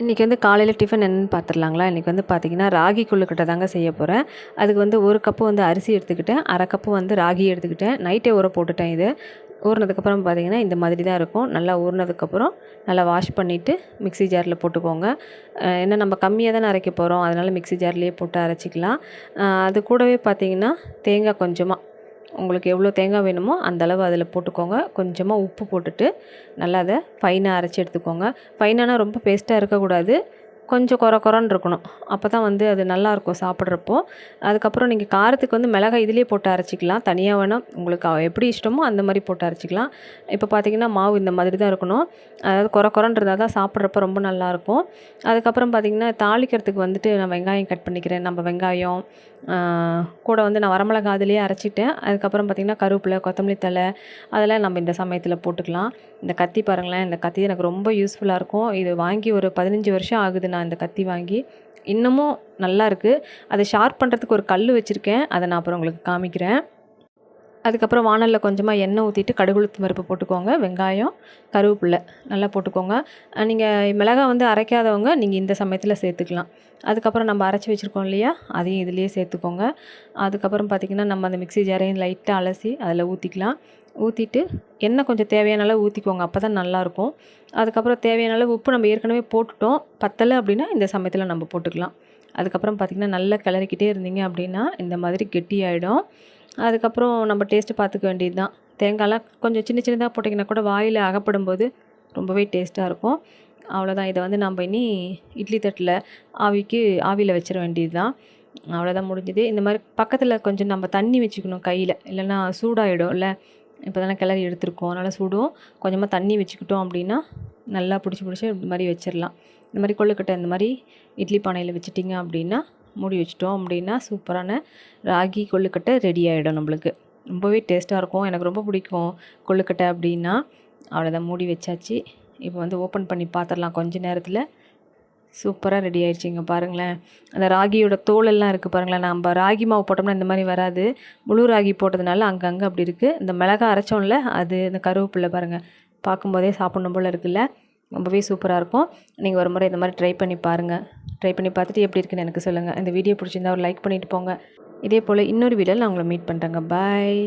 இன்றைக்கி வந்து காலையில் டிஃபன் என்னென்னு பார்த்துடலாங்களா. இன்றைக்கி வந்து பார்த்திங்கன்னா ராகி கொழுக்கட்டை தாங்க செய்ய போகிறேன். அதுக்கு வந்து 1 கப்பு வந்து அரிசி எடுத்துக்கிட்டேன், 1/2 கப்பு வந்து ராகி எடுத்துக்கிட்டேன். நைட்டே ஊற போட்டுட்டேன். இது ஊறினதுக்கப்புறம் பார்த்திங்கன்னா இந்த மாதிரி தான் இருக்கும். நல்லா ஊறினதுக்கப்புறம் நல்லா வாஷ் பண்ணிவிட்டு மிக்ஸி ஜாரில் போட்டுக்கோங்க. ஏன்னா நம்ம கம்மியாக தானே அரைக்க போகிறோம், அதனால் மிக்ஸி ஜார்லேயே போட்டு அரைச்சிக்கலாம். அது கூடவே பார்த்திங்கன்னா தேங்காய் கொஞ்சமாக, உங்களுக்கு எவ்வளோ தேங்காய் வேணுமோ அந்த அளவு அதில் போட்டுக்கோங்க. கொஞ்சமாக உப்பு போட்டுட்டு நல்லா அதை ஃபைனாக அரைச்சி எடுத்துக்கோங்க. ஃபைனானா ரொம்ப பேஸ்ட்டாக இருக்கக்கூடாது, கொஞ்சம் கொர கொரன்னு இருக்கணும். அப்போ தான் வந்து அது நல்லாயிருக்கும் சாப்பிட்றப்போ. அதுக்கப்புறம் நீங்கள் காரத்துக்கு வந்து மிளகாய் இதிலேயே போட்டு அரைச்சிக்கலாம். தனியாக வேணால் உங்களுக்கு எப்படி இஷ்டமோ அந்த மாதிரி போட்டு அரைச்சிக்கலாம். இப்போ பார்த்திங்கன்னா மாவு இந்த மாதிரி தான் இருக்கணும். அதாவது கொர கொரன்னு இருந்தால் தான் சாப்பிட்றப்ப ரொம்ப நல்லாயிருக்கும். அதுக்கப்புறம் பார்த்திங்கன்னா தாளிக்கிறதுக்கு வந்துட்டு நான் வெங்காயம் கட் பண்ணிக்கிறேன். நம்ம வெங்காயம் கூட வந்து நான் வரமிளகா அதிலேயே அரைச்சிட்டேன். அதுக்கப்புறம் பார்த்திங்கன்னா கருவேப்பிலை, கொத்தமல்லி தழை அதெல்லாம் நம்ம இந்த சமயத்தில் போட்டுக்கலாம். இந்த கத்தி பாருங்களேன், இந்த கத்தி எனக்கு ரொம்ப யூஸ்ஃபுல்லாக இருக்கும். இது வாங்கி ஒரு 15 வருஷம் ஆகுது நான் இந்த கத்தி வாங்கி. இன்னமும் நல்லாயிருக்கு. அதை ஷார்ப் பண்ணுறதுக்கு ஒரு கல் வச்சுருக்கேன், அதை நான் அப்புறம் உங்களுக்கு காமிக்கிறேன். அதுக்கப்புறம் வானலில் கொஞ்சமாக எண்ணெய் ஊற்றிட்டு கடுகு உளுத்தம் பருப்பு போட்டுக்கோங்க, வெங்காயம், கருவேப்பிலை நல்லா போட்டுக்கோங்க. நீங்கள் மிளகாய் வந்து அரைக்காதவங்க நீங்கள் இந்த சமயத்தில் சேர்த்துக்கலாம். அதுக்கப்புறம் நம்ம அரைச்சி வச்சுருக்கோம் இல்லையா, அதையும் இதிலேயே சேர்த்துக்கோங்க. அதுக்கப்புறம் பார்த்திங்கன்னா நம்ம அந்த மிக்ஸி ஜாரையும் லைட்டாக அலசி அதில் ஊற்றிக்கலாம். ஊற்றிட்டு எண்ணெய் கொஞ்சம் தேவையான அளவு ஊற்றிக்கோங்க, அப்போ தான் நல்லாயிருக்கும். அதுக்கப்புறம் தேவையான அளவு உப்பு நம்ம ஏற்கனவே போட்டுட்டோம், பத்தலை அப்படின்னா இந்த சமயத்தில் நம்ம போட்டுக்கலாம். அதுக்கப்புறம் பார்த்திங்கன்னா நல்லா கிளறிக்கிட்டே இருந்தீங்க அப்படின்னா இந்த மாதிரி கெட்டியாயிடும். அதுக்கப்புறம் நம்ம டேஸ்ட்டு பார்த்துக்க வேண்டியது தான். தேங்காய்லாம் கொஞ்சம் சின்ன சின்னதாக போட்டிங்கன்னா கூட வாயில் அகப்படும்போது ரொம்பவே டேஸ்ட்டாக இருக்கும். அவ்வளோதான். இதை வந்து நம்ம இனி இட்லி தட்டில் ஆவியில் வச்சிட வேண்டியது தான். அவ்வளோதான், முடிஞ்சுது. இந்த மாதிரி பக்கத்தில் கொஞ்சம் நம்ம தண்ணி வச்சுக்கணும் கையில், இல்லைன்னா சூடாகிடும்ல. இப்போ தானே கிளறி எடுத்துருக்கோம், அதனால் சூடும். கொஞ்சமாக தண்ணி வச்சுக்கிட்டோம் அப்படின்னா நல்லா பிடிச்சி இந்த மாதிரி வச்சிடலாம். இந்த மாதிரி கொழுக்கட்டை இந்த மாதிரி இட்லி பானையில் வச்சுட்டிங்க அப்படின்னா, மூடி வச்சிட்டோம் அப்படின்னா சூப்பரான ராகி கொழுக்கட்டை ரெடி ஆகிடும் நம்மளுக்கு. ரொம்பவே டேஸ்ட்டாக இருக்கும். எனக்கு ரொம்ப பிடிக்கும் கொழுக்கட்டை அப்படின்னா. அவ்வளோதான், மூடி வச்சாச்சு. இப்போ வந்து ஓப்பன் பண்ணி பார்த்துடலாம் கொஞ்ச நேரத்தில். சூப்பராக ரெடி ஆகிடுச்சிங்க பாருங்களேன். அந்த ராகியோட தோலெல்லாம் இருக்குது பாருங்களேன். நம்ம ராகி மாவு போட்டோம்னா இந்த மாதிரி வராது, முழு ராகி போட்டதுனால அங்கங்கே அப்படி இருக்குது. இந்த மிளகாய் அரைச்சோம்ல, அது இந்த கருவேப்பிலை பாருங்கள், பார்க்கும்போதே சாப்பிட்ணும் போல் இருக்குல்ல. ரொம்பவே சூப்பராக இருக்கும். நீங்கள் ஒரு முறை இந்த மாதிரி ட்ரை பண்ணி பாருங்கள். ட்ரை பண்ணி பார்த்துட்டு எப்படி இருக்குன்னு எனக்கு சொல்லுங்கள். இந்த வீடியோ பிடிச்சிருந்தா ஒரு லைக் பண்ணிவிட்டு போங்க. இதே போல் இன்னொரு வீடியோவில் நான் உங்களை மீட் பண்ணுறேங்க. பாய்.